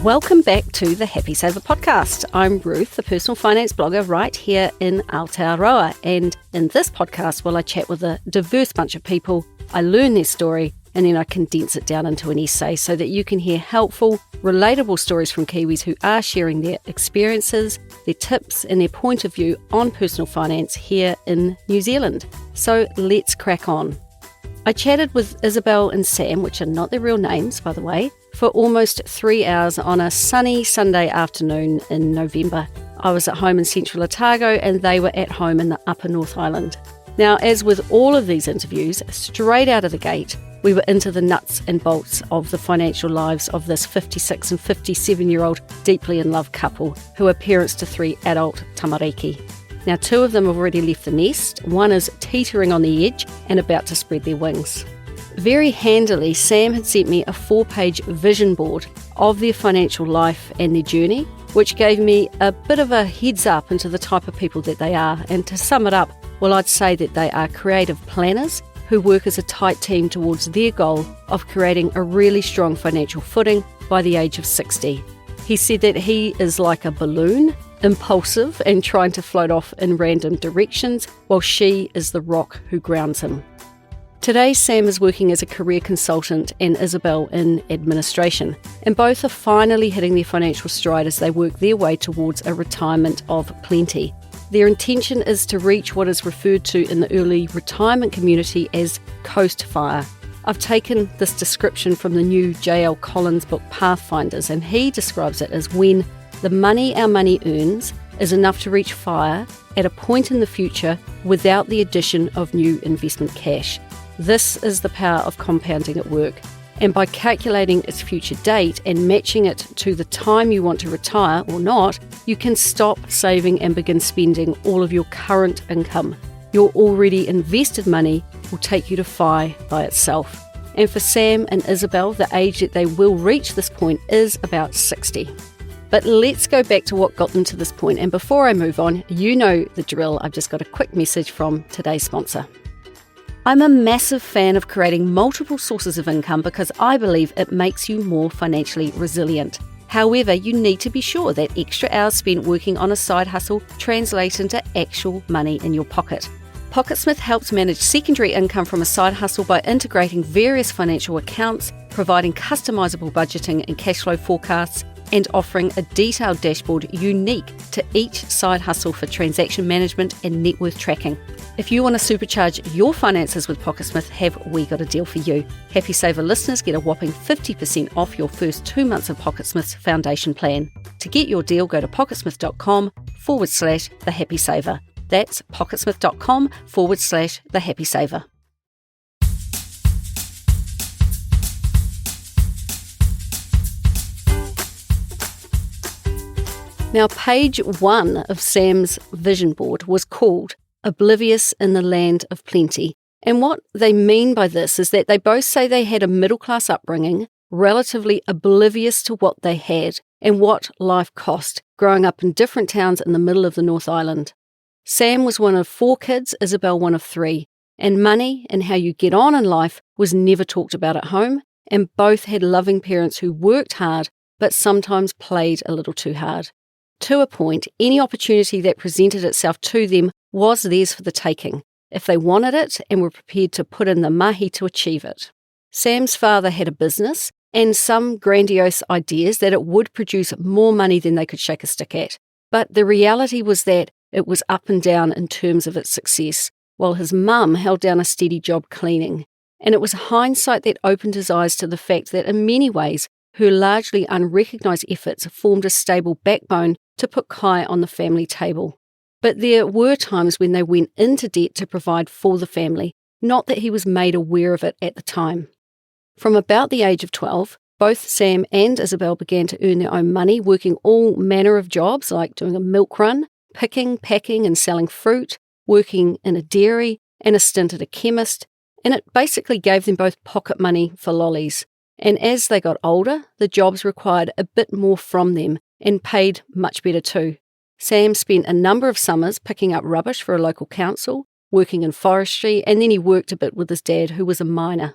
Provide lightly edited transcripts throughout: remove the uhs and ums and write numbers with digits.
Welcome back to the Happy Saver podcast. I'm Ruth, the personal finance blogger right here in Aotearoa. And in this podcast, I chat with a diverse bunch of people, I learn their story, and then I condense it down into an essay so that you can hear helpful, relatable stories from Kiwis who are sharing their experiences, their tips, and their point of view on personal finance here in New Zealand. So let's crack on. I chatted with Isobel and Sam, which are not their real names, by the way, for almost 3 hours on a sunny Sunday afternoon in November. I was at home in central Otago and they were at home in the upper North Island. Now, as with all of these interviews, straight out of the gate, we were into the nuts and bolts of the financial lives of this 56 and 57-year-old deeply in love couple who are parents to 3 adult tamariki. Now, 2 of them have already left the nest, one is teetering on the edge and about to spread their wings. Very handily, Sam had sent me a 4-page vision board of their financial life and their journey, which gave me a bit of a heads up into the type of people that they are. And to sum it up, I'd say that they are creative planners who work as a tight team towards their goal of creating a really strong financial footing by the age of 60. He said that he is like a balloon, impulsive and trying to float off in random directions, while she is the rock who grounds him. Today, Sam is working as a career consultant and Isobel in administration, and both are finally hitting their financial stride as they work their way towards a retirement of plenty. Their intention is to reach what is referred to in the early retirement community as coast fire. I've taken this description from the new J.L. Collins book Pathfinders, and he describes it as when the money our money earns is enough to reach fire at a point in the future without the addition of new investment cash. This is the power of compounding at work, and by calculating its future date and matching it to the time you want to retire or not, you can stop saving and begin spending all of your current income. Your already invested money will take you to FI by itself. And for Sam and Isobel, the age that they will reach this point is about 60. But let's go back to what got them to this point. And before I move on, you know the drill. I've just got a quick message from today's sponsor. I'm a massive fan of creating multiple sources of income because I believe it makes you more financially resilient. However, you need to be sure that extra hours spent working on a side hustle translate into actual money in your pocket. PocketSmith helps manage secondary income from a side hustle by integrating various financial accounts, providing customizable budgeting and cash flow forecasts, and offering a detailed dashboard unique to each side hustle for transaction management and net worth tracking. If you want to supercharge your finances with PocketSmith, have we got a deal for you. Happy Saver listeners get a whopping 50% off your first 2 months of PocketSmith's foundation plan. To get your deal, go to pocketsmith.com/the Happy Saver. That's pocketsmith.com/the Happy Saver. Now, page 1 of Sam's vision board was called Oblivious in the Land of Plenty. And what they mean by this is that they both say they had a middle-class upbringing, relatively oblivious to what they had and what life cost, growing up in different towns in the middle of the North Island. Sam was one of 4 kids, Isobel one of 3, and money and how you get on in life was never talked about at home, and both had loving parents who worked hard but sometimes played a little too hard. To a point, any opportunity that presented itself to them was theirs for the taking, if they wanted it and were prepared to put in the mahi to achieve it. Sam's father had a business and some grandiose ideas that it would produce more money than they could shake a stick at. But the reality was that it was up and down in terms of its success, while his mum held down a steady job cleaning. And it was hindsight that opened his eyes to the fact that in many ways, her largely unrecognised efforts formed a stable backbone to put Kai on the family table. But there were times when they went into debt to provide for the family, not that he was made aware of it at the time. From about the age of 12, both Sam and Isobel began to earn their own money, working all manner of jobs like doing a milk run, picking, packing and selling fruit, working in a dairy and a stint at a chemist, and it basically gave them both pocket money for lollies. And as they got older, the jobs required a bit more from them and paid much better too. Sam spent a number of summers picking up rubbish for a local council, working in forestry, and then he worked a bit with his dad, who was a miner.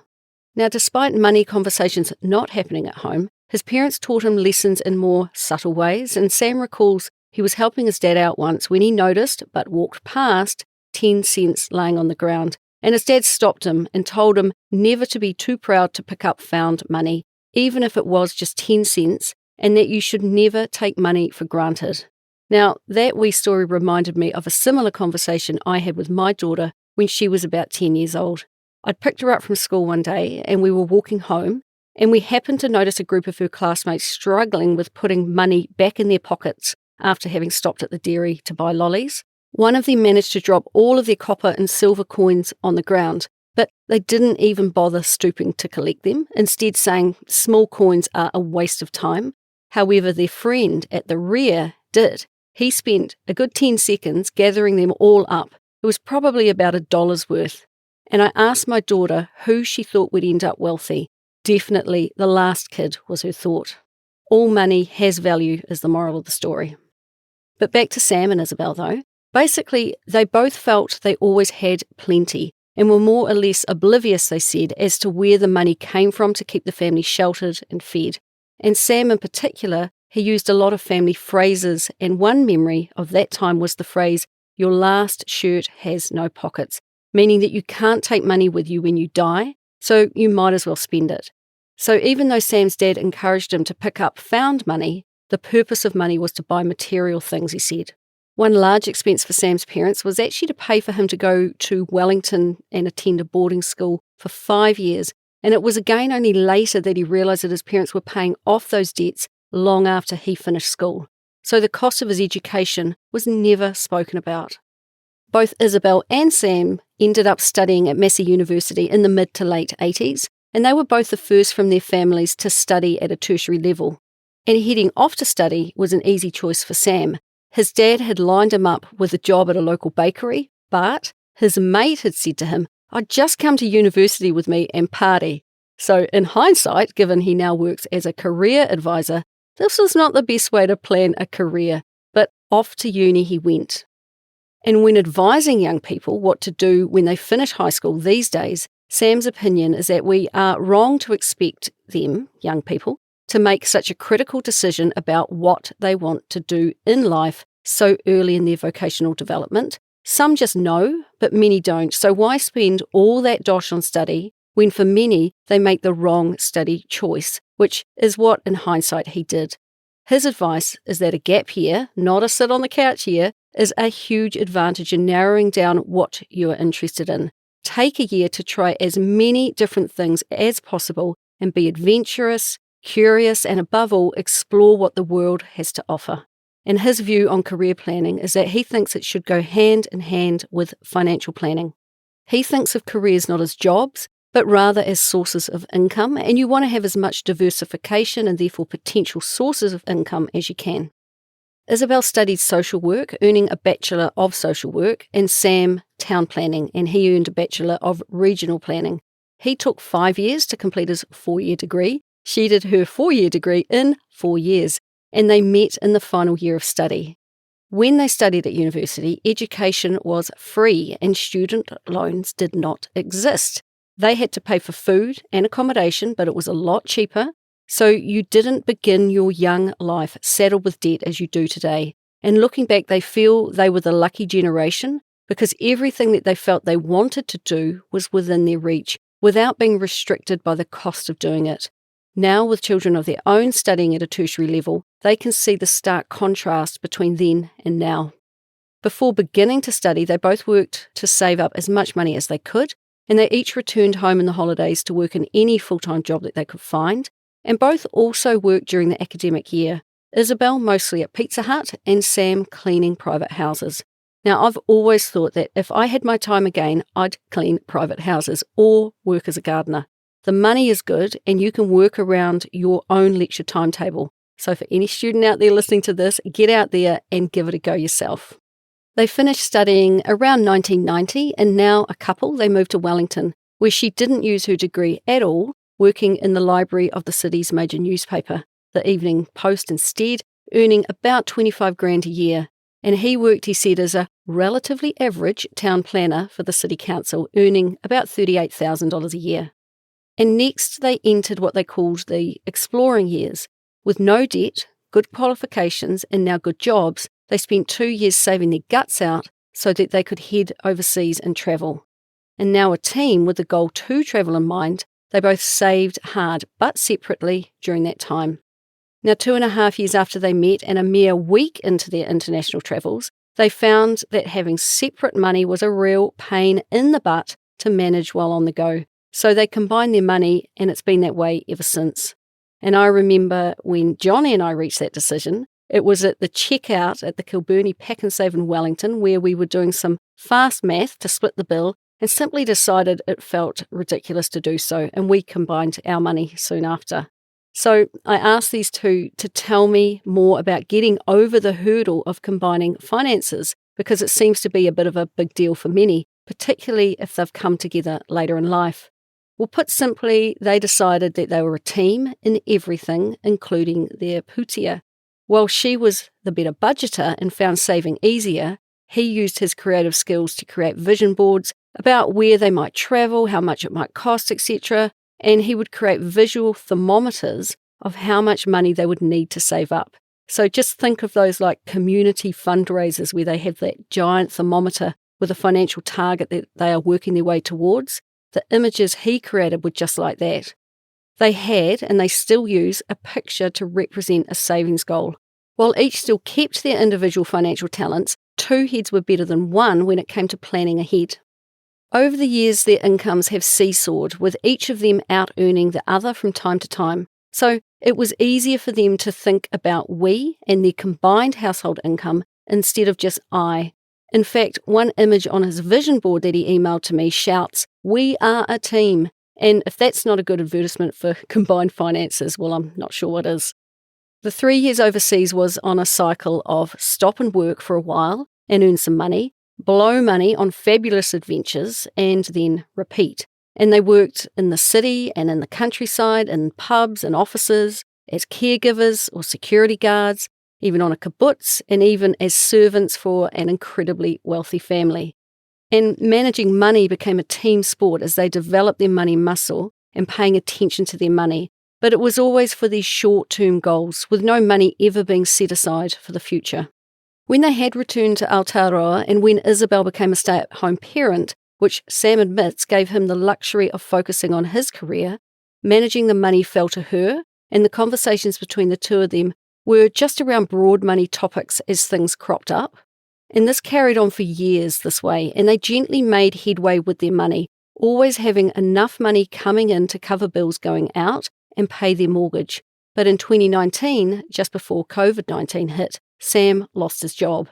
Now, despite money conversations not happening at home, His parents taught him lessons in more subtle ways, and Sam recalls he was helping his dad out once when he noticed, but walked past, 10 cents laying on the ground, and his dad stopped him and told him never to be too proud to pick up found money, even if it was just 10 cents, and that you should never take money for granted. Now, that wee story reminded me of a similar conversation I had with my daughter when she was about 10 years old. I'd picked her up from school one day and we were walking home, and we happened to notice a group of her classmates struggling with putting money back in their pockets after having stopped at the dairy to buy lollies. One of them managed to drop all of their copper and silver coins on the ground, but they didn't even bother stooping to collect them, instead saying small coins are a waste of time. However, their friend at the rear did. He spent a good 10 seconds gathering them all up. It was probably about $1 worth. And I asked my daughter who she thought would end up wealthy. Definitely the last kid was her thought. All money has value is the moral of the story. But back to Sam and Isobel though. Basically, they both felt they always had plenty and were more or less oblivious, they said, as to where the money came from to keep the family sheltered and fed. And Sam in particular, he used a lot of family phrases, and one memory of that time was the phrase, "Your last shirt has no pockets," meaning that you can't take money with you when you die, so you might as well spend it. So even though Sam's dad encouraged him to pick up found money, the purpose of money was to buy material things, he said. One large expense for Sam's parents was actually to pay for him to go to Wellington and attend a boarding school for 5 years, and it was again only later that he realised that his parents were paying off those debts long after he finished school. So the cost of his education was never spoken about. Both Isobel and Sam ended up studying at Massey University in the mid to late 80s, and they were both the first from their families to study at a tertiary level. And heading off to study was an easy choice for Sam. His dad had lined him up with a job at a local bakery, but his mate had said to him, "I'd just come to university with me and party." So in hindsight, given he now works as a career advisor, this was not the best way to plan a career, but off to uni he went. And when advising young people what to do when they finish high school these days, Sam's opinion is that we are wrong to expect them, young people, to make such a critical decision about what they want to do in life so early in their vocational development. Some just know, but many don't. So why spend all that dosh on study when for many they make the wrong study choice, which is what in hindsight he did. His advice is that a gap year, not a sit on the couch year, is a huge advantage in narrowing down what you are interested in. Take a year to try as many different things as possible and be adventurous, curious, and above all, explore what the world has to offer. And his view on career planning is that he thinks it should go hand in hand with financial planning. He thinks of careers not as jobs, but rather as sources of income, and you want to have as much diversification and therefore potential sources of income as you can. Isobel studied social work, earning a Bachelor of Social Work, and Sam town planning, and he earned a Bachelor of Regional Planning. He took 5 years to complete his 4-year degree. She did her 4-year degree in 4 years, and they met in the final year of study. When they studied at university, education was free and student loans did not exist. They had to pay for food and accommodation, but it was a lot cheaper. So you didn't begin your young life saddled with debt as you do today. And looking back, they feel they were the lucky generation because everything that they felt they wanted to do was within their reach without being restricted by the cost of doing it. Now, with children of their own studying at a tertiary level, they can see the stark contrast between then and now. Before beginning to study, they both worked to save up as much money as they could, and they each returned home in the holidays to work in any full-time job that they could find, and both also worked during the academic year. Isobel mostly at Pizza Hut and Sam cleaning private houses. Now, I've always thought that if I had my time again, I'd clean private houses or work as a gardener. The money is good and you can work around your own lecture timetable. So for any student out there listening to this, get out there and give it a go yourself. They finished studying around 1990 and now a couple, they moved to Wellington, where she didn't use her degree at all, working in the library of the city's major newspaper, the Evening Post instead, earning about 25 grand a year. And he worked, he said, as a relatively average town planner for the city council, earning about $38,000 a year. And next they entered what they called the exploring years. With no debt, good qualifications, and now good jobs, they spent 2 years saving their guts out so that they could head overseas and travel. And now a team with the goal to travel in mind, they both saved hard but separately during that time. Now 2.5 years after they met and a mere week into their international travels, they found that having separate money was a real pain in the butt to manage while on the go. So they combined their money, and it's been that way ever since. And I remember when Johnny and I reached that decision, it was at the checkout at the Kilburnie Pack and Save in Wellington, where we were doing some fast math to split the bill and simply decided it felt ridiculous to do so, and we combined our money soon after. So I asked these two to tell me more about getting over the hurdle of combining finances, because it seems to be a bit of a big deal for many, particularly if they've come together later in life. Well, put simply, they decided that they were a team in everything, including their putia. While she was the better budgeter and found saving easier, he used his creative skills to create vision boards about where they might travel, how much it might cost, etc. And he would create visual thermometers of how much money they would need to save up. So just think of those like community fundraisers where they have that giant thermometer with a financial target that they are working their way towards. The images he created were just like that. They had, and they still use, a picture to represent a savings goal. While each still kept their individual financial talents, two heads were better than one when it came to planning ahead. Over the years, their incomes have seesawed, with each of them out-earning the other from time to time. So it was easier for them to think about we and their combined household income instead of just I. In fact, one image on his vision board that he emailed to me shouts, "We are a team." And if that's not a good advertisement for combined finances, well, I'm not sure what is. The 3 years overseas was on a cycle of stop and work for a while and earn some money, blow money on fabulous adventures, and then repeat. And they worked in the city and in the countryside, in pubs and offices, as caregivers or security guards, even on a kibbutz, and even as servants for an incredibly wealthy family. And managing money became a team sport as they developed their money muscle and paying attention to their money. But it was always for these short-term goals, with no money ever being set aside for the future. When they had returned to Aotearoa and when Isobel became a stay-at-home parent, which Sam admits gave him the luxury of focusing on his career, managing the money fell to her, and the conversations between the two of them were just around broad money topics as things cropped up. And this carried on for years this way, and they gently made headway with their money, always having enough money coming in to cover bills going out and pay their mortgage. But in 2019, just before COVID-19 hit, Sam lost his job.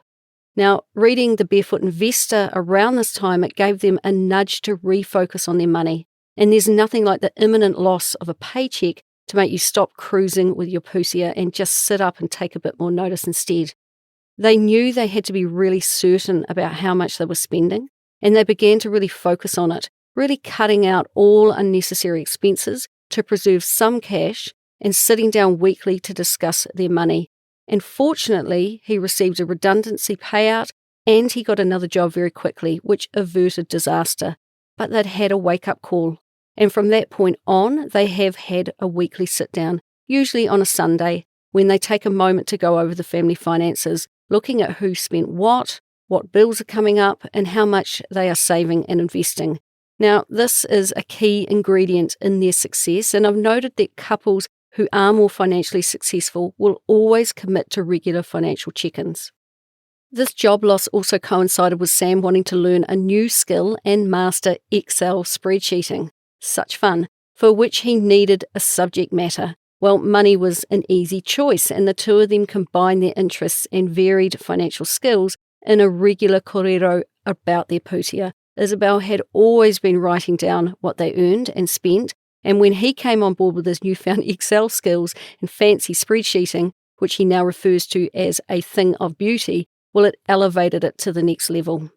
Now, reading The Barefoot Investor around this time, it gave them a nudge to refocus on their money. And there's nothing like the imminent loss of a paycheck to make you stop cruising with your pusia and just sit up and take a bit more notice instead. They knew they had to be really certain about how much they were spending, and they began to really focus on it, really cutting out all unnecessary expenses to preserve some cash and sitting down weekly to discuss their money. And fortunately, he received a redundancy payout and he got another job very quickly, which averted disaster. But they'd had a wake-up call. And from that point on, they have had a weekly sit-down, usually on a Sunday, when they take a moment to go over the family finances, looking at who spent what bills are coming up, and how much they are saving and investing. Now, this is a key ingredient in their success, and I've noted that couples who are more financially successful will always commit to regular financial check-ins. This job loss also coincided with Sam wanting to learn a new skill and master Excel spreadsheeting. Such fun, for which he needed a subject matter. Well, money was an easy choice, and the two of them combined their interests and varied financial skills in a regular kōrero about their putia. Isobel had always been writing down what they earned and spent, and when he came on board with his newfound Excel skills and fancy spreadsheeting, which he now refers to as a thing of beauty, well, it elevated it to the next level.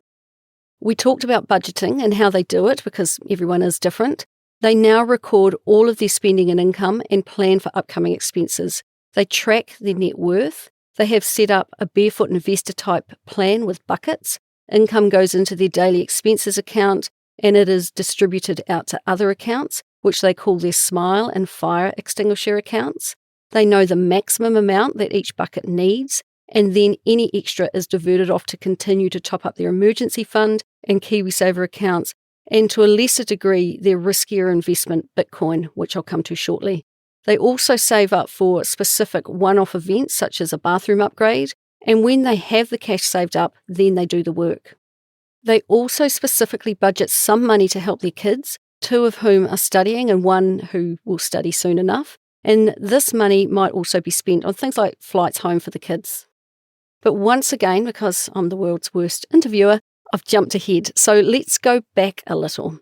We talked about budgeting and how they do it, because everyone is different. They now record all of their spending and income and plan for upcoming expenses. They track their net worth. They have set up a Barefoot Investor type plan with buckets. Income goes into their daily expenses account and it is distributed out to other accounts. which they call their smile and fire extinguisher accounts. They know the maximum amount that each bucket needs, and then any extra is diverted off to continue to top up their emergency fund and KiwiSaver accounts, and to a lesser degree, their riskier investment, Bitcoin, which I'll come to shortly. They also save up for specific one-off events such as a bathroom upgrade, and when they have the cash saved up, then they do the work. They also specifically budget some money to help their kids, 2 of whom are studying and 1 who will study soon enough, and this money might also be spent on things like flights home for the kids. But once again, because I'm the world's worst interviewer, I've jumped ahead, so let's go back a little.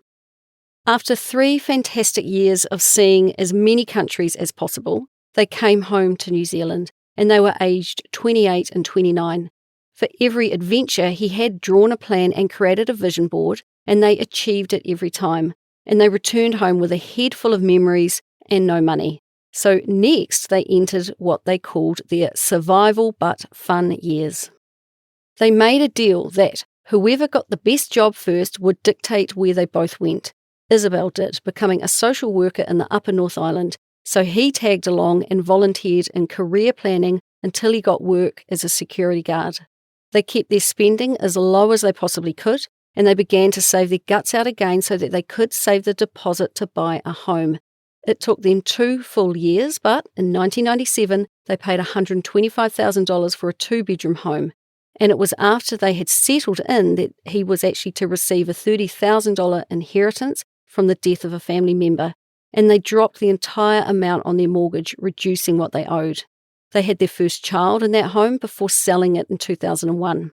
After 3 fantastic years of seeing as many countries as possible, they came home to New Zealand, and they were aged 28 and 29. For every adventure, he had drawn a plan and created a vision board, and they achieved it every time. And they returned home with a head full of memories and no money. So next, they entered what they called their survival but fun years. They made a deal that whoever got the best job first would dictate where they both went. Isobel did, becoming a social worker in the Upper North Island, so he tagged along and volunteered in career planning until he got work as a security guard. They kept their spending as low as they possibly could, and they began to save their guts out again so that they could save the deposit to buy a home. It took them 2 full years, but in 1997, they paid $125,000 for a 2-bedroom home. And it was after they had settled in that he was actually to receive a $30,000 inheritance from the death of a family member, and they dropped the entire amount on their mortgage, reducing what they owed. They had their first child in that home before selling it in 2001.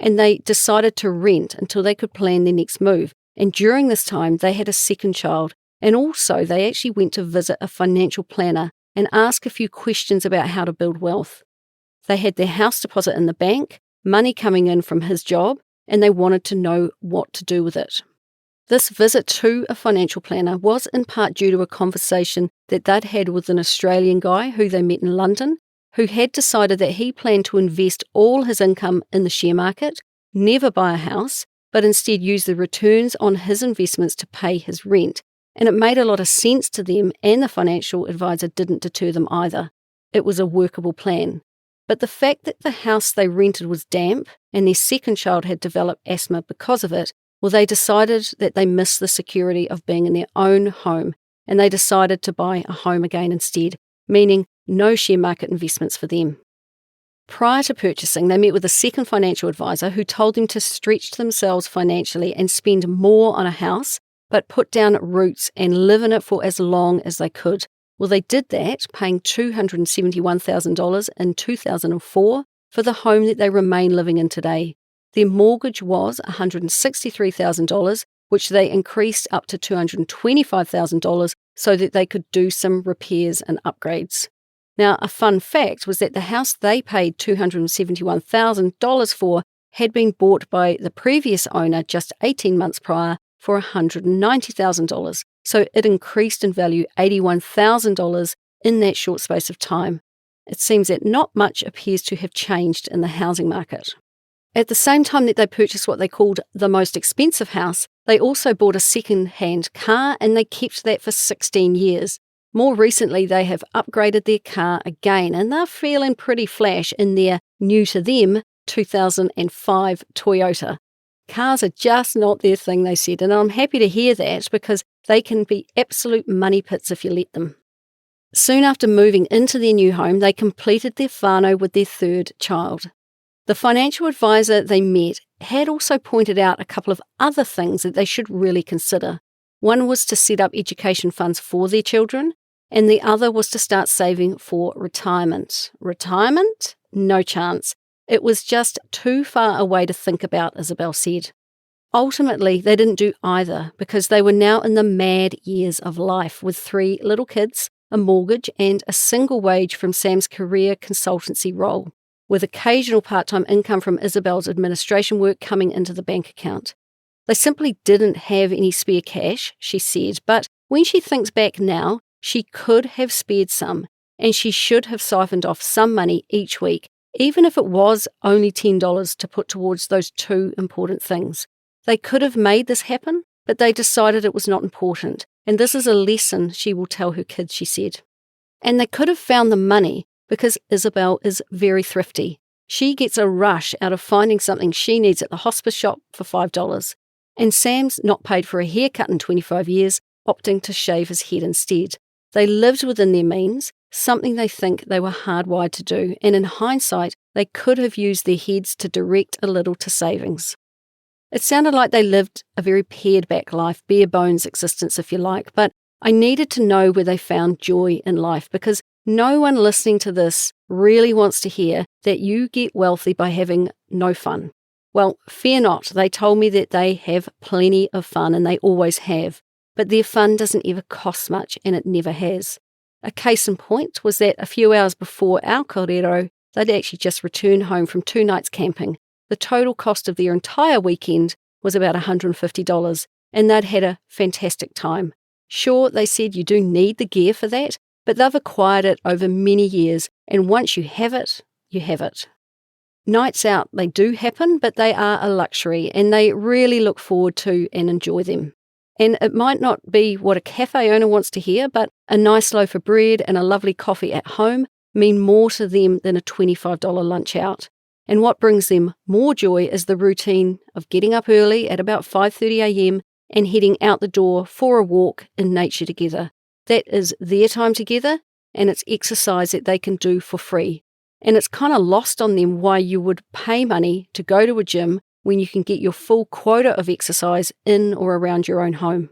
And they decided to rent until they could plan their next move. And during this time, they had a second child. And also, they actually went to visit a financial planner and ask a few questions about how to build wealth. They had their house deposit in the bank, money coming in from his job, and they wanted to know what to do with it. This visit to a financial planner was in part due to a conversation that they'd had with an Australian guy who they met in London, who had decided that he planned to invest all his income in the share market, never buy a house, but instead use the returns on his investments to pay his rent. And it made a lot of sense to them, and the financial advisor didn't deter them either. It was a workable plan. But the fact that the house they rented was damp and their second child had developed asthma because of it, well, they decided that they missed the security of being in their own home, and they decided to buy a home again instead, meaning no share market investments for them. Prior to purchasing, they met with a second financial advisor who told them to stretch themselves financially and spend more on a house, but put down roots and live in it for as long as they could. Well, they did that, paying $271,000 in 2004 for the home that they remain living in today. Their mortgage was $163,000, which they increased up to $225,000 so that they could do some repairs and upgrades. Now, a fun fact was that the house they paid $271,000 for had been bought by the previous owner just 18 months prior for $190,000. So it increased in value $81,000 in that short space of time. It seems that not much appears to have changed in the housing market. At the same time that they purchased what they called the most expensive house, they also bought a second-hand car, and they kept that for 16 years. More recently, they have upgraded their car again, and they're feeling pretty flash in their new-to-them 2005 Toyota. Cars are just not their thing, they said, and I'm happy to hear that because they can be absolute money pits if you let them. Soon after moving into their new home, they completed their whānau with their third child. The financial advisor they met had also pointed out a couple of other things that they should really consider. One was to set up education funds for their children, and the other was to start saving for retirement. Retirement? No chance. It was just too far away to think about, Isobel said. Ultimately, they didn't do either because they were now in the mad years of life with 3 little kids, a mortgage, and a single wage from Sam's career consultancy role, with occasional part-time income from Isobel's administration work coming into the bank account. They simply didn't have any spare cash, she said, but when she thinks back now, she could have spared some, and she should have siphoned off some money each week, even if it was only $10 to put towards those 2 important things. They could have made this happen, but they decided it was not important, And this is a lesson she will tell her kids, she said. And they could have found the money because Isobel is very thrifty. She gets a rush out of finding something she needs at the hospice shop for $5. And Sam's not paid for a haircut in 25 years, opting to shave his head instead. They lived within their means, something they think they were hardwired to do, and in hindsight, they could have used their heads to direct a little to savings. It sounded like they lived a very pared-back life, bare-bones existence if you like, but I needed to know where they found joy in life because no one listening to this really wants to hear that you get wealthy by having no fun. Well, fear not, they told me that they have plenty of fun and they always have, but their fun doesn't ever cost much and it never has. A case in point was that a few hours before our kōrero, they'd actually just returned home from 2 nights camping. The total cost of their entire weekend was about $150 and they'd had a fantastic time. Sure, they said you do need the gear for that, but they've acquired it over many years, and once you have it, you have it. Nights out, they do happen, but they are a luxury, and they really look forward to and enjoy them. And it might not be what a cafe owner wants to hear, but a nice loaf of bread and a lovely coffee at home mean more to them than a $25 lunch out. And what brings them more joy is the routine of getting up early at about 5:30 a.m. and heading out the door for a walk in nature together. That is their time together, and it's exercise that they can do for free. And it's kind of lost on them why you would pay money to go to a gym when you can get your full quota of exercise in or around your own home.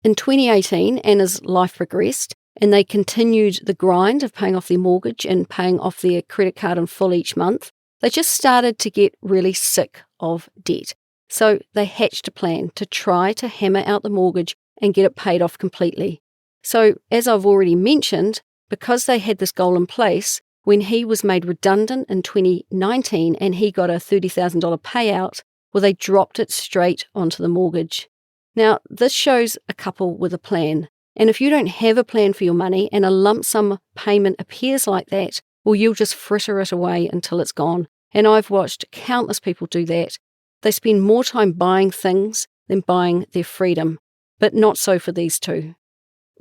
In 2018, Anna's life progressed, and they continued the grind of paying off their mortgage and paying off their credit card in full each month. They just started to get really sick of debt. So they hatched a plan to try to hammer out the mortgage and get it paid off completely. So, as I've already mentioned, because they had this goal in place, when he was made redundant in 2019 and he got a $30,000 payout, well, they dropped it straight onto the mortgage. Now, this shows a couple with a plan. And if you don't have a plan for your money and a lump sum payment appears like that, well, you'll just fritter it away until it's gone. And I've watched countless people do that. They spend more time buying things than buying their freedom, but not so for these two.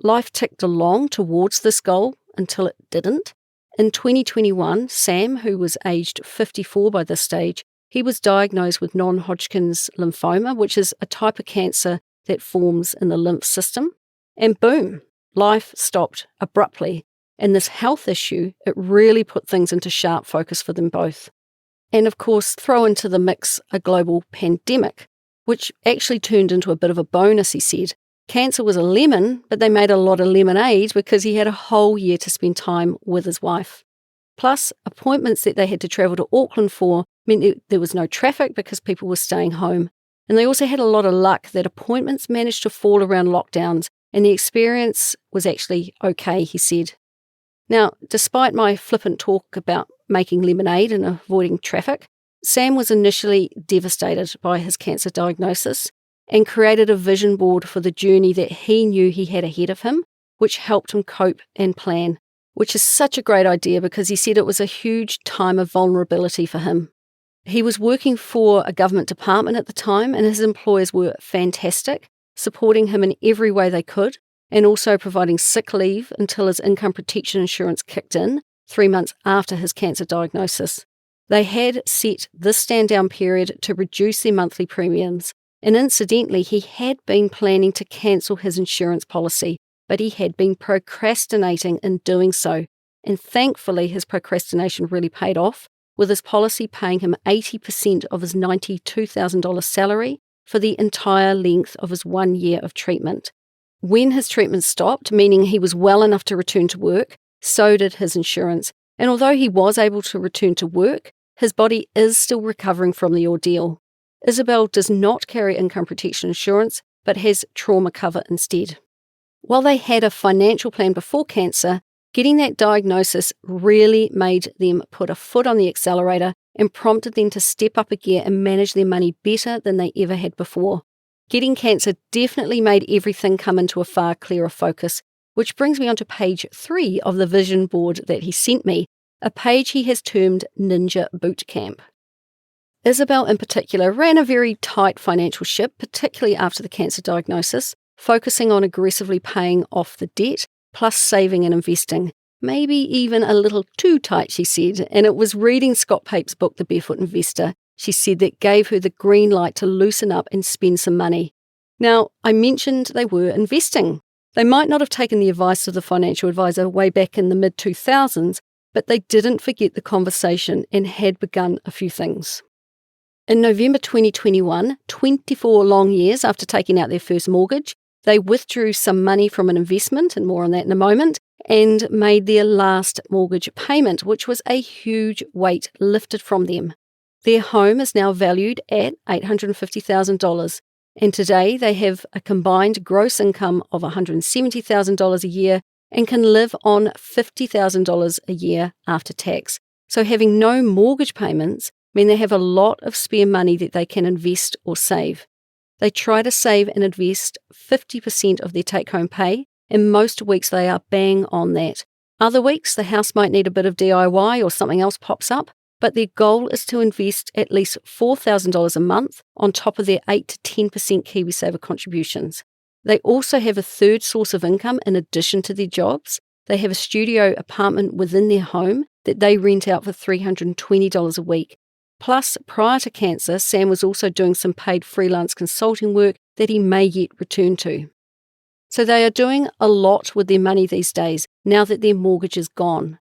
Life ticked along towards this goal until it didn't. In 2021, Sam, who was aged 54 by this stage, he was diagnosed with non-Hodgkin's lymphoma, which is a type of cancer that forms in the lymph system. And boom, life stopped abruptly. And this health issue, it really put things into sharp focus for them both. And of course, throw into the mix a global pandemic, which actually turned into a bit of a bonus, he said. Cancer was a lemon, but they made a lot of lemonade because he had a whole year to spend time with his wife. Plus, appointments that they had to travel to Auckland for meant that there was no traffic because people were staying home. And they also had a lot of luck that appointments managed to fall around lockdowns, and the experience was actually okay, he said. Now, despite my flippant talk about making lemonade and avoiding traffic, Sam was initially devastated by his cancer diagnosis and created a vision board for the journey that he knew he had ahead of him, which helped him cope and plan, which is such a great idea because he said it was a huge time of vulnerability for him. He was working for a government department at the time, and his employers were fantastic, supporting him in every way they could, and also providing sick leave until his income protection insurance kicked in 3 months after his cancer diagnosis. They had set this stand-down period to reduce their monthly premiums, and incidentally, he had been planning to cancel his insurance policy, but he had been procrastinating in doing so, and thankfully his procrastination really paid off, with his policy paying him 80% of his $92,000 salary for the entire length of his 1 year of treatment. When his treatment stopped, meaning he was well enough to return to work, so did his insurance, and although he was able to return to work, his body is still recovering from the ordeal. Isobel does not carry income protection insurance, but has trauma cover instead. While they had a financial plan before cancer, getting that diagnosis really made them put a foot on the accelerator and prompted them to step up a gear and manage their money better than they ever had before. Getting cancer definitely made everything come into a far clearer focus, which brings me on to page 3 of the vision board that he sent me, a page he has termed Ninja Boot Camp. Isobel in particular ran a very tight financial ship, particularly after the cancer diagnosis, focusing on aggressively paying off the debt, plus saving and investing. Maybe even a little too tight, she said, and it was reading Scott Pape's book, The Barefoot Investor, she said, that gave her the green light to loosen up and spend some money. Now, I mentioned they were investing. They might not have taken the advice of the financial advisor way back in the mid-2000s, but they didn't forget the conversation and had begun a few things. In November 2021, 24 long years after taking out their first mortgage, they withdrew some money from an investment, and more on that in a moment, and made their last mortgage payment, which was a huge weight lifted from them. Their home is now valued at $850,000, and today they have a combined gross income of $170,000 a year and can live on $50,000 a year after tax. So having no mortgage payments mean they have a lot of spare money that they can invest or save. They try to save and invest 50% of their take-home pay, and most weeks they are bang on that. Other weeks, the house might need a bit of DIY or something else pops up, but their goal is to invest at least $4,000 a month on top of their 8 to 10% KiwiSaver contributions. They also have a third source of income in addition to their jobs. They have a studio apartment within their home that they rent out for $320 a week. Plus, prior to cancer, Sam was also doing some paid freelance consulting work that he may yet return to. So they are doing a lot with their money these days, now that their mortgage is gone.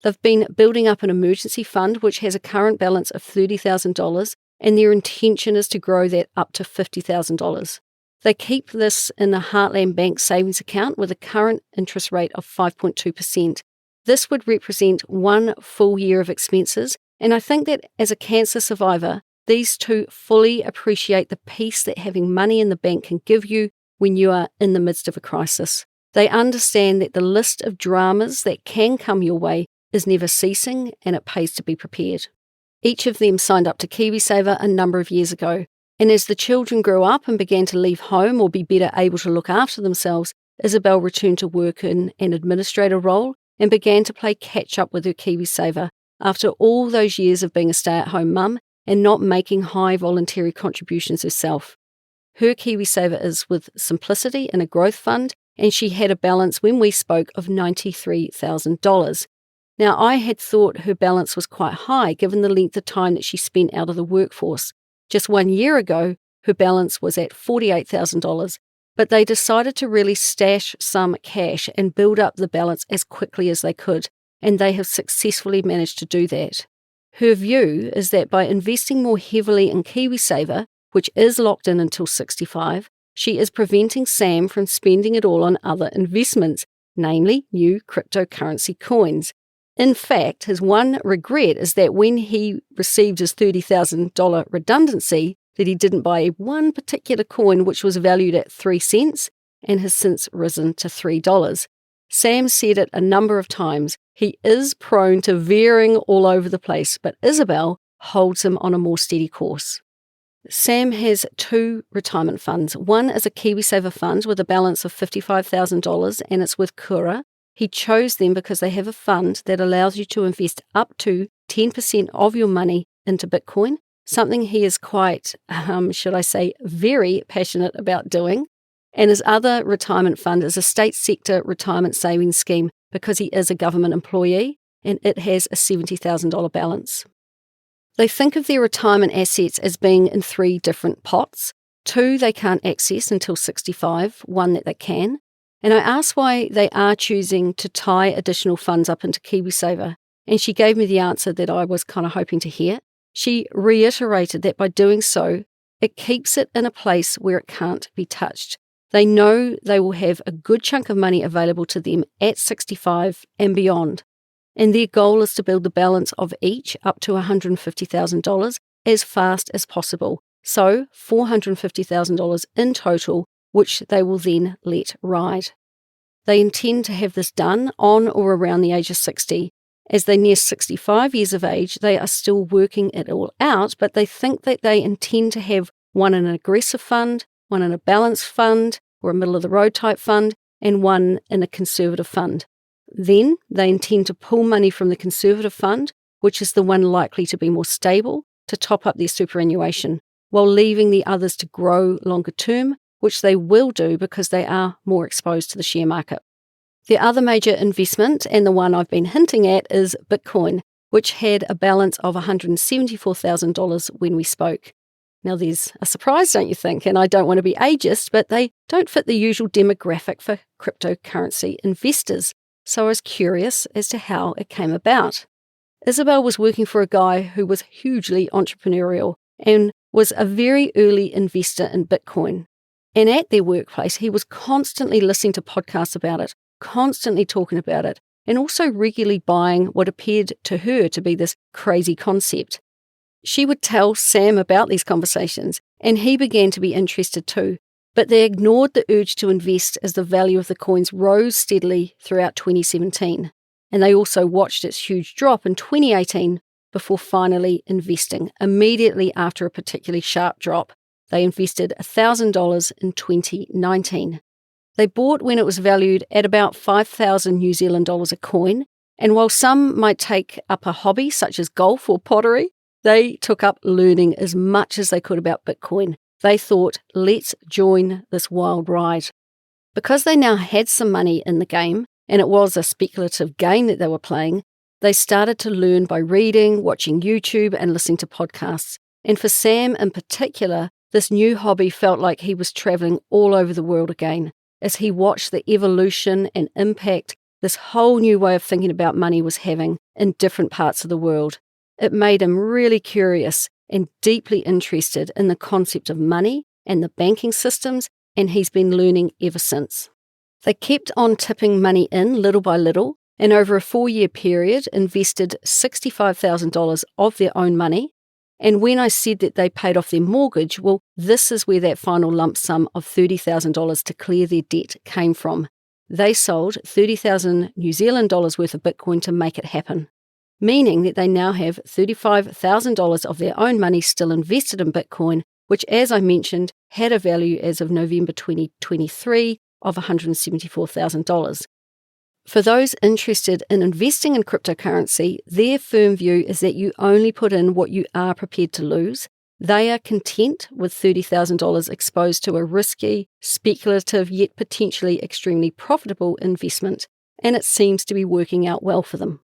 They've been building up an emergency fund which has a current balance of $30,000, and their intention is to grow that up to $50,000. They keep this in the Heartland Bank savings account with a current interest rate of 5.2%. This would represent 1 full year of expenses, and I think that as a cancer survivor, these two fully appreciate the peace that having money in the bank can give you when you are in the midst of a crisis. They understand that the list of dramas that can come your way is never ceasing, and it pays to be prepared. Each of them signed up to KiwiSaver a number of years ago, and as the children grew up and began to leave home or be better able to look after themselves, Isobel returned to work in an administrator role and began to play catch-up with her KiwiSaver after all those years of being a stay-at-home mum and not making high voluntary contributions herself. Her KiwiSaver is with Simplicity in a growth fund, and she had a balance when we spoke of $93,000. Now, I had thought her balance was quite high given the length of time that she spent out of the workforce. Just 1 year ago, her balance was at $48,000, but they decided to really stash some cash and build up the balance as quickly as they could, and they have successfully managed to do that. Her view is that by investing more heavily in KiwiSaver, which is locked in until 65, she is preventing Sam from spending it all on other investments, namely new cryptocurrency coins. In fact, his one regret is that when he received his $30,000 redundancy, that he didn't buy one particular coin which was valued at 3 cents and has since risen to $3. Sam said it a number of times. He is prone to veering all over the place, but Isobel holds him on a more steady course. Sam has 2 retirement funds. One is a KiwiSaver fund with a balance of $55,000, and it's with Kura. He chose them because they have a fund that allows you to invest up to 10% of your money into Bitcoin, something he is quite, very passionate about doing. And his other retirement fund is a state sector retirement savings scheme because he is a government employee, and it has a $70,000 balance. They think of their retirement assets as being in 3 different pots. 2 they can't access until 65, 1 that they can. And I asked why they are choosing to tie additional funds up into KiwiSaver, and she gave me the answer that I was kind of hoping to hear. She reiterated that by doing so, it keeps it in a place where it can't be touched. They know they will have a good chunk of money available to them at 65 and beyond. And their goal is to build the balance of each up to $150,000 as fast as possible. So $450,000 in total, which they will then let ride. They intend to have this done on or around the age of 60. As they near 65 years of age, they are still working it all out, but they think that they intend to have one in an aggressive fund, one in a balanced fund or a middle-of-the-road type fund, and one in a conservative fund. Then they intend to pull money from the conservative fund, which is the one likely to be more stable, to top up their superannuation, while leaving the others to grow longer term, which they will do because they are more exposed to the share market. The other major investment, and the one I've been hinting at, is Bitcoin, which had a balance of $174,000 when we spoke. Now there's a surprise, don't you think? And I don't want to be ageist, but they don't fit the usual demographic for cryptocurrency investors. So I was curious as to how it came about. Isobel was working for a guy who was hugely entrepreneurial and was a very early investor in Bitcoin. And at their workplace, he was constantly listening to podcasts about it, constantly talking about it, and also regularly buying what appeared to her to be this crazy concept. She would tell Sam about these conversations, and he began to be interested too, but they ignored the urge to invest as the value of the coins rose steadily throughout 2017. And they also watched its huge drop in 2018 before finally investing. Immediately after a particularly sharp drop, they invested $1,000 in 2019. They bought when it was valued at about 5,000 New Zealand dollars a coin, and while some might take up a hobby such as golf or pottery, they took up learning as much as they could about Bitcoin. They thought, let's join this wild ride. Because they now had some money in the game, and it was a speculative game that they were playing, they started to learn by reading, watching YouTube, and listening to podcasts. And for Sam in particular, this new hobby felt like he was travelling all over the world again, as he watched the evolution and impact this whole new way of thinking about money was having in different parts of the world. It made him really curious and deeply interested in the concept of money and the banking systems, and he's been learning ever since. They kept on tipping money in little by little, and over a 4-year period invested $65,000 of their own money. And when I said that they paid off their mortgage, well, this is where that final lump sum of $30,000 to clear their debt came from. They sold 30,000 New Zealand dollars worth of Bitcoin to make it happen, meaning that they now have $35,000 of their own money still invested in Bitcoin, which, as I mentioned, had a value as of November 2023 of $174,000. For those interested in investing in cryptocurrency, their firm view is that you only put in what you are prepared to lose. They are content with $30,000 exposed to a risky, speculative, yet potentially extremely profitable investment, and it seems to be working out well for them.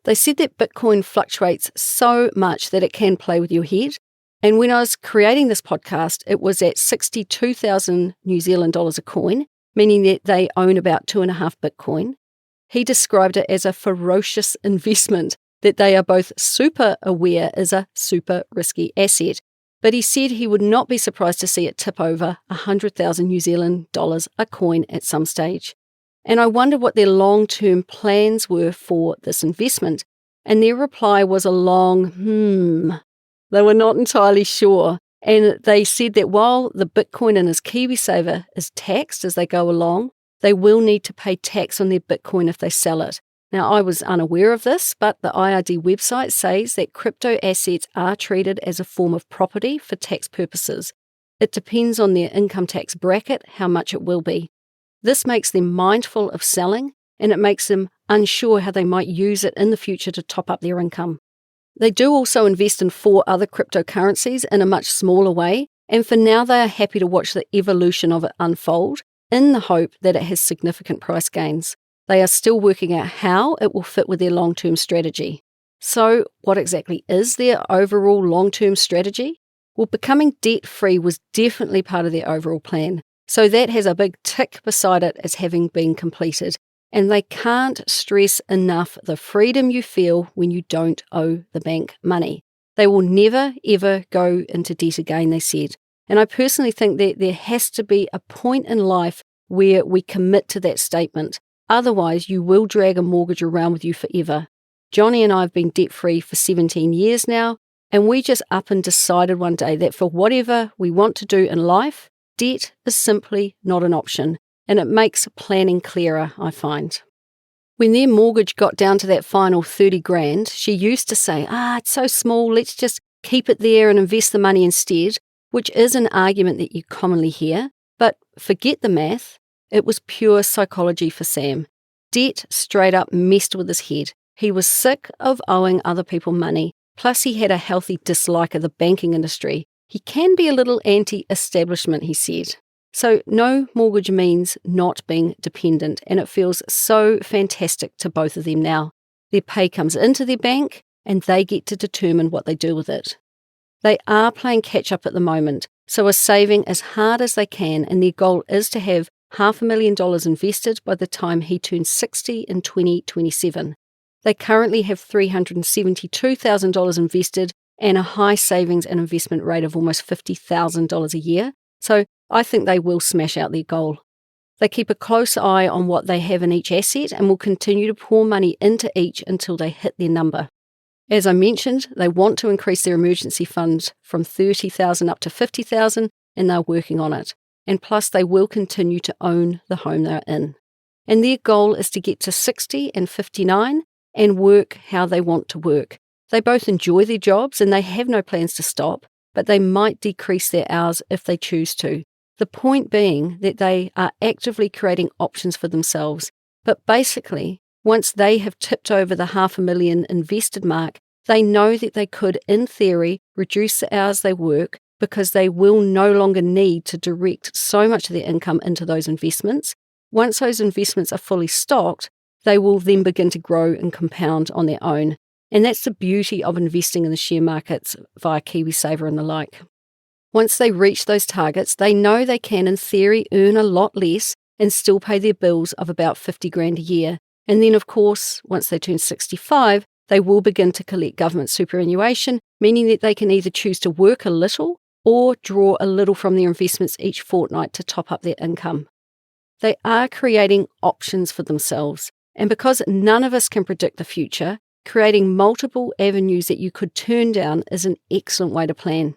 They said that Bitcoin fluctuates so much that it can play with your head, and when I was creating this podcast, it was at 62,000 New Zealand dollars a coin, meaning that they own about 2.5 Bitcoin. He described it as a ferocious investment, that they are both super aware is a super risky asset. But he said he would not be surprised to see it tip over 100,000 New Zealand dollars a coin at some stage. And I wondered what their long-term plans were for this investment. And their reply was a long They were not entirely sure. And they said that while the Bitcoin in his KiwiSaver is taxed as they go along, they will need to pay tax on their Bitcoin if they sell it. Now, I was unaware of this, but the IRD website says that crypto assets are treated as a form of property for tax purposes. It depends on their income tax bracket how much it will be. This makes them mindful of selling, and it makes them unsure how they might use it in the future to top up their income. They do also invest in 4 other cryptocurrencies in a much smaller way, and for now they are happy to watch the evolution of it unfold in the hope that it has significant price gains. They are still working out how it will fit with their long-term strategy. So, what exactly is their overall long-term strategy? Well, becoming debt-free was definitely part of their overall plan, so that has a big tick beside it as having been completed. And they can't stress enough the freedom you feel when you don't owe the bank money. They will never, ever go into debt again, they said. And I personally think that there has to be a point in life where we commit to that statement. Otherwise, you will drag a mortgage around with you forever. Johnny and I have been debt-free for 17 years now, and we just up and decided one day that for whatever we want to do in life, debt is simply not an option. And it makes planning clearer, I find. When their mortgage got down to that final 30 grand, she used to say, it's so small, let's just keep it there and invest the money instead, which is an argument that you commonly hear. But forget the math, it was pure psychology for Sam. Debt straight up messed with his head. He was sick of owing other people money, plus he had a healthy dislike of the banking industry. He can be a little anti-establishment, he said. So no mortgage means not being dependent, and it feels so fantastic to both of them now. Their pay comes into their bank, and they get to determine what they do with it. They are playing catch-up at the moment, so are saving as hard as they can, and their goal is to have $500,000 invested by the time he turns 60 in 2027. They currently have $372,000 invested and a high savings and investment rate of almost $50,000 a year, so I think they will smash out their goal. They keep a close eye on what they have in each asset and will continue to pour money into each until they hit their number. As I mentioned, they want to increase their emergency fund from $30,000 up to $50,000, and they're working on it. And plus, they will continue to own the home they're in. And their goal is to get to 60 and 59 and work how they want to work. They both enjoy their jobs and they have no plans to stop, but they might decrease their hours if they choose to. The point being that they are actively creating options for themselves. But basically, once they have tipped over the $500,000 invested mark, they know that they could, in theory, reduce the hours they work because they will no longer need to direct so much of their income into those investments. Once those investments are fully stocked, they will then begin to grow and compound on their own. And that's the beauty of investing in the share markets via KiwiSaver and the like. Once they reach those targets, they know they can, in theory, earn a lot less and still pay their bills of about $50,000 a year. And then, of course, once they turn 65, they will begin to collect government superannuation, meaning that they can either choose to work a little or draw a little from their investments each fortnight to top up their income. They are creating options for themselves. And because none of us can predict the future, creating multiple avenues that you could turn down is an excellent way to plan.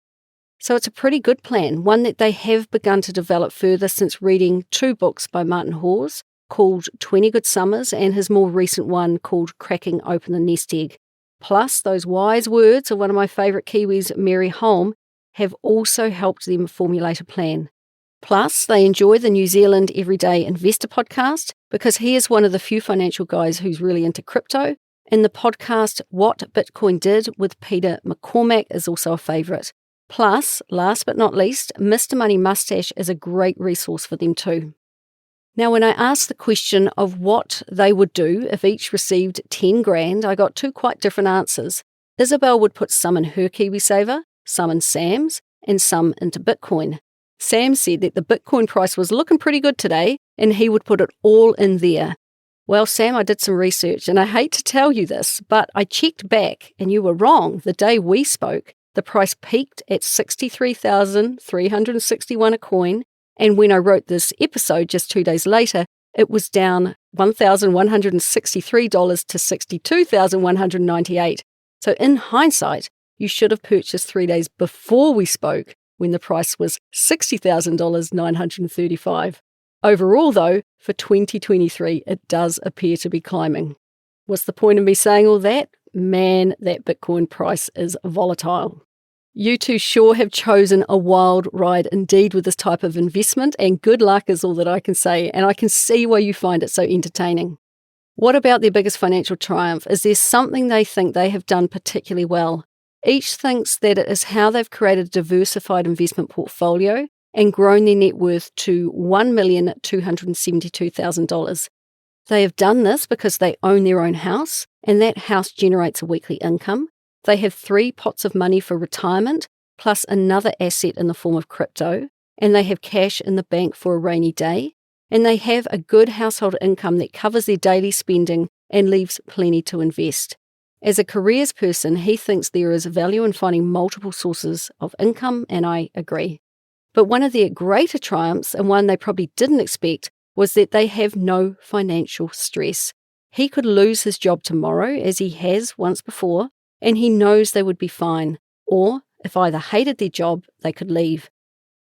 So it's a pretty good plan, one that they have begun to develop further since reading 2 books by Martin Hawes called 20 Good Summers and his more recent one called Cracking Open the Nest Egg. Plus, those wise words of one of my favourite Kiwis, Mary Holm, have also helped them formulate a plan. Plus, they enjoy the New Zealand Everyday Investor podcast because he is one of the few financial guys who's really into crypto, and the podcast What Bitcoin Did with Peter McCormack is also a favourite. Plus, last but not least, Mr. Money Mustache is a great resource for them too. Now, when I asked the question of what they would do if each received 10 grand, I got 2 quite different answers. Isobel would put some in her KiwiSaver, some in Sam's, and some into Bitcoin. Sam said that the Bitcoin price was looking pretty good today, and he would put it all in there. Well, Sam, I did some research, and I hate to tell you this, but I checked back, and you were wrong. The day we spoke, the price peaked at $63,361 a coin, and when I wrote this episode just 2 days later, it was down $1,163 to $62,198. So in hindsight, you should have purchased 3 days before we spoke, when the price was $60,935. Overall, though, for 2023, it does appear to be climbing. What's the point of me saying all that? Man, that Bitcoin price is volatile. You two sure have chosen a wild ride indeed with this type of investment, and good luck is all that I can say, and I can see why you find it so entertaining. What about their biggest financial triumph? Is there something they think they have done particularly well? Each thinks that it is how they've created a diversified investment portfolio and grown their net worth to $1,272,000. They have done this because they own their own house, and that house generates a weekly income. They have 3 pots of money for retirement, plus another asset in the form of crypto, and they have cash in the bank for a rainy day, and they have a good household income that covers their daily spending and leaves plenty to invest. As a careers person, he thinks there is value in finding multiple sources of income, and I agree. But one of their greater triumphs, and one they probably didn't expect, was that they have no financial stress. He could lose his job tomorrow, as he has once before, and he knows they would be fine, or if either hated their job, they could leave.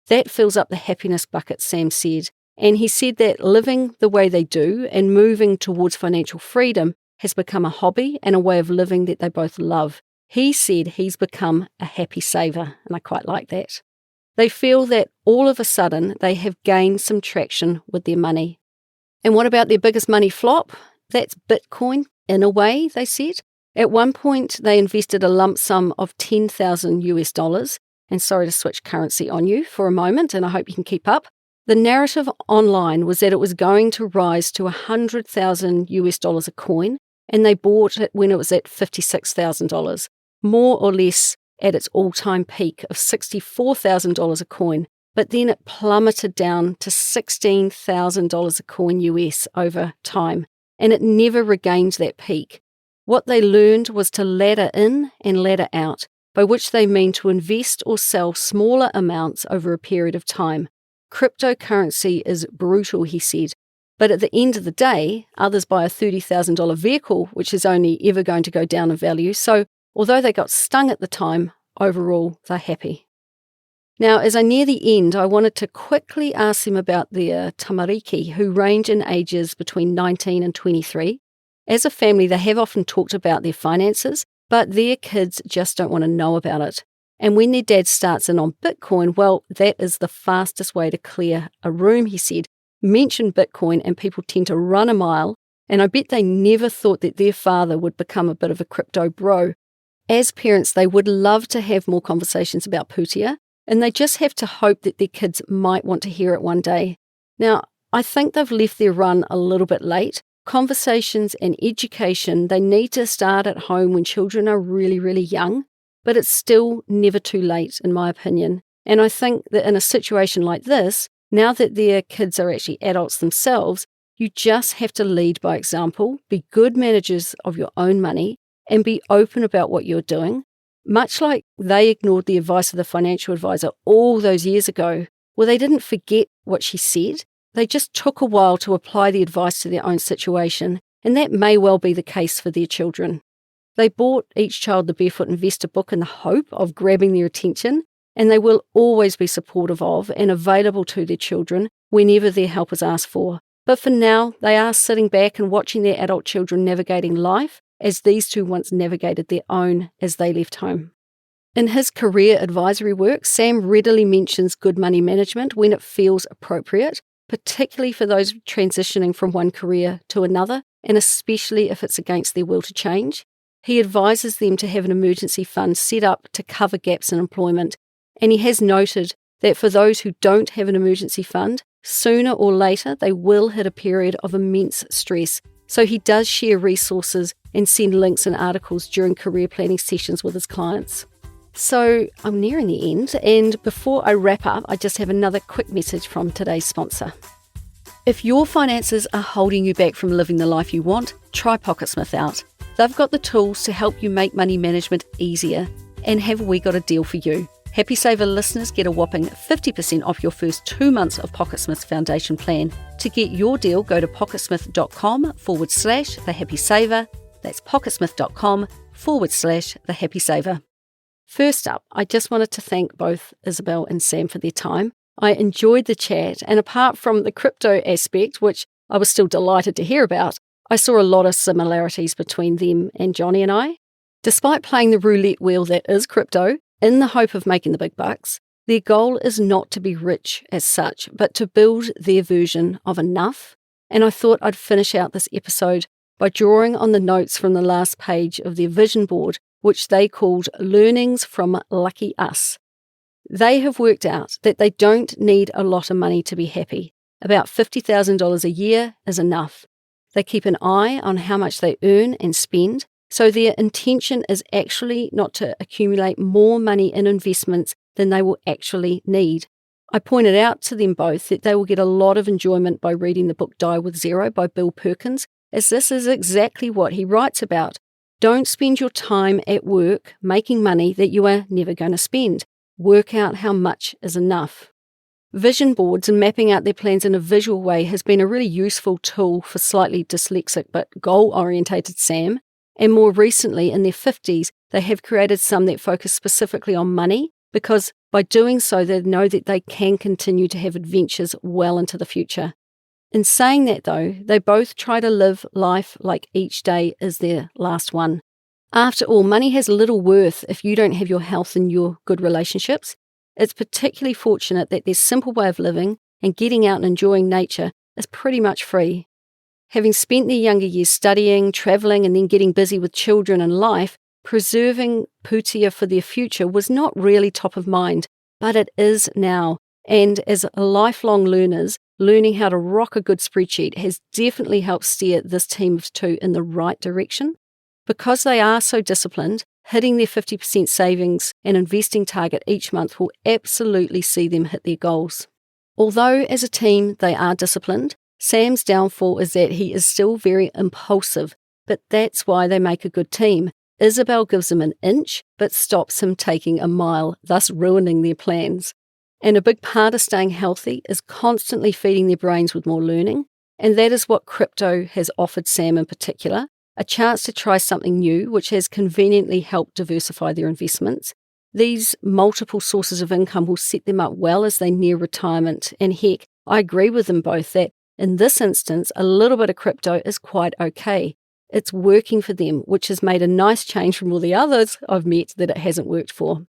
That fills up the happiness bucket, Sam said, and he said that living the way they do and moving towards financial freedom has become a hobby and a way of living that they both love. He said he's become a happy saver, and I quite like that. They feel that all of a sudden they have gained some traction with their money. And what about their biggest money flop? That's Bitcoin, in a way, they said. At one point, they invested a lump sum of $10,000 US, and sorry to switch currency on you for a moment, and I hope you can keep up. The narrative online was that it was going to rise to $100,000 a coin, and they bought it when it was at $56,000, more or less at its all-time peak of $64,000 a coin, but then it plummeted down to $16,000 a coin US over time, and it never regained that peak. What they learned was to ladder in and ladder out, by which they mean to invest or sell smaller amounts over a period of time. Cryptocurrency is brutal, he said, but at the end of the day, others buy a $30,000 vehicle, which is only ever going to go down in value, so although they got stung at the time, overall they're happy. Now, as I near the end, I wanted to quickly ask them about their tamariki, who range in ages between 19 and 23. As a family, they have often talked about their finances, but their kids just don't want to know about it. And when their dad starts in on Bitcoin, well, that is the fastest way to clear a room, he said. Mention Bitcoin and people tend to run a mile, and I bet they never thought that their father would become a bit of a crypto bro. As parents, they would love to have more conversations about putia, and they just have to hope that their kids might want to hear it one day. Now, I think they've left their run a little bit late. Conversations and education, they need to start at home when children are really, really young, but it's still never too late, in my opinion. And I think that in a situation like this, now that their kids are actually adults themselves, you just have to lead by example, be good managers of your own money, and be open about what you're doing. Much like they ignored the advice of the financial advisor all those years ago, well, they didn't forget what she said. They just took a while to apply the advice to their own situation, and that may well be the case for their children. They bought each child the Barefoot Investor book in the hope of grabbing their attention, and they will always be supportive of and available to their children whenever their help is asked for. But for now, they are sitting back and watching their adult children navigating life as these two once navigated their own as they left home. In his career advisory work, Sam readily mentions good money management when it feels appropriate, particularly for those transitioning from one career to another, and especially if it's against their will to change. He advises them to have an emergency fund set up to cover gaps in employment, and he has noted that for those who don't have an emergency fund, sooner or later they will hit a period of immense stress. So he does share resources and send links and articles during career planning sessions with his clients. So I'm nearing the end, and before I wrap up, I just have another quick message from today's sponsor. If your finances are holding you back from living the life you want, try Pocketsmith out. They've got the tools to help you make money management easier, and have we got a deal for you? Happy Saver listeners get a whopping 50% off your first 2 months of Pocketsmith's foundation plan. To get your deal, go to pocketsmith.com/thehappysaver. That's pocketsmith.com/thehappysaver. First up, I just wanted to thank both Isobel and Sam for their time. I enjoyed the chat, and apart from the crypto aspect, which I was still delighted to hear about, I saw a lot of similarities between them and Johnny and I. Despite playing the roulette wheel that is crypto, in the hope of making the big bucks, their goal is not to be rich as such, but to build their version of enough. And I thought I'd finish out this episode by drawing on the notes from the last page of their vision board, which they called Learnings from Lucky Us. They have worked out that they don't need a lot of money to be happy. About $50,000 a year is enough. They keep an eye on how much they earn and spend, so their intention is actually not to accumulate more money in investments than they will actually need. I pointed out to them both that they will get a lot of enjoyment by reading the book Die with Zero by Bill Perkins, as this is exactly what he writes about. Don't spend your time at work making money that you are never going to spend. Work out how much is enough. Vision boards and mapping out their plans in a visual way has been a really useful tool for slightly dyslexic but goal-orientated Sam. And more recently, in their 50s, they have created some that focus specifically on money, because by doing so, they know that they can continue to have adventures well into the future. In saying that, though, they both try to live life like each day is their last one. After all, money has little worth if you don't have your health and your good relationships. It's particularly fortunate that their simple way of living and getting out and enjoying nature is pretty much free. Having spent their younger years studying, travelling, and then getting busy with children and life, preserving putia for their future was not really top of mind, but it is now. And as lifelong learners, learning how to rock a good spreadsheet has definitely helped steer this team of two in the right direction. Because they are so disciplined, hitting their 50% savings and investing target each month will absolutely see them hit their goals. Although as a team they are disciplined, Sam's downfall is that he is still very impulsive, but that's why they make a good team. Isobel gives him an inch, but stops him taking a mile, thus ruining their plans. And a big part of staying healthy is constantly feeding their brains with more learning, and that is what crypto has offered Sam in particular, a chance to try something new which has conveniently helped diversify their investments. These multiple sources of income will set them up well as they near retirement, and heck, I agree with them both that in this instance, a little bit of crypto is quite okay. It's working for them, which has made a nice change from all the others I've met that it hasn't worked for.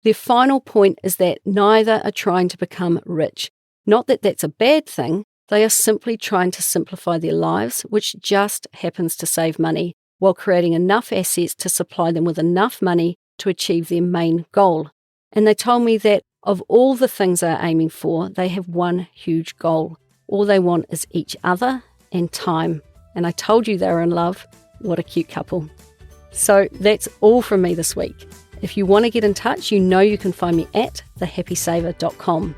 Their final point is that neither are trying to become rich. Not that that's a bad thing, they are simply trying to simplify their lives, which just happens to save money, while creating enough assets to supply them with enough money to achieve their main goal. And they told me that of all the things they are aiming for, they have one huge goal. All they want is each other and time. And I told you they were in love. What a cute couple. So that's all from me this week. If you want to get in touch, you know you can find me at thehappysaver.com.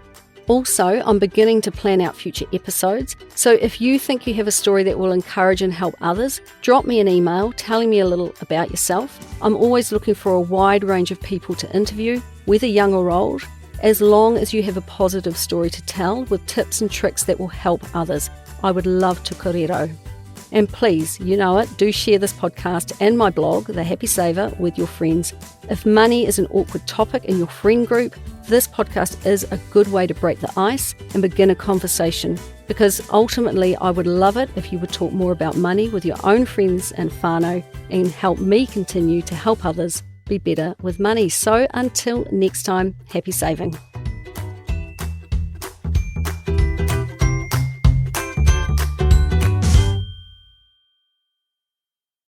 Also, I'm beginning to plan out future episodes, so if you think you have a story that will encourage and help others, drop me an email telling me a little about yourself. I'm always looking for a wide range of people to interview, whether young or old, as long as you have a positive story to tell with tips and tricks that will help others. I would love to kōrero. And please, you know it, do share this podcast and my blog, The Happy Saver, with your friends. If money is an awkward topic in your friend group, this podcast is a good way to break the ice and begin a conversation, because ultimately I would love it if you would talk more about money with your own friends and whānau and help me continue to help others be better with money. So until next time, happy saving.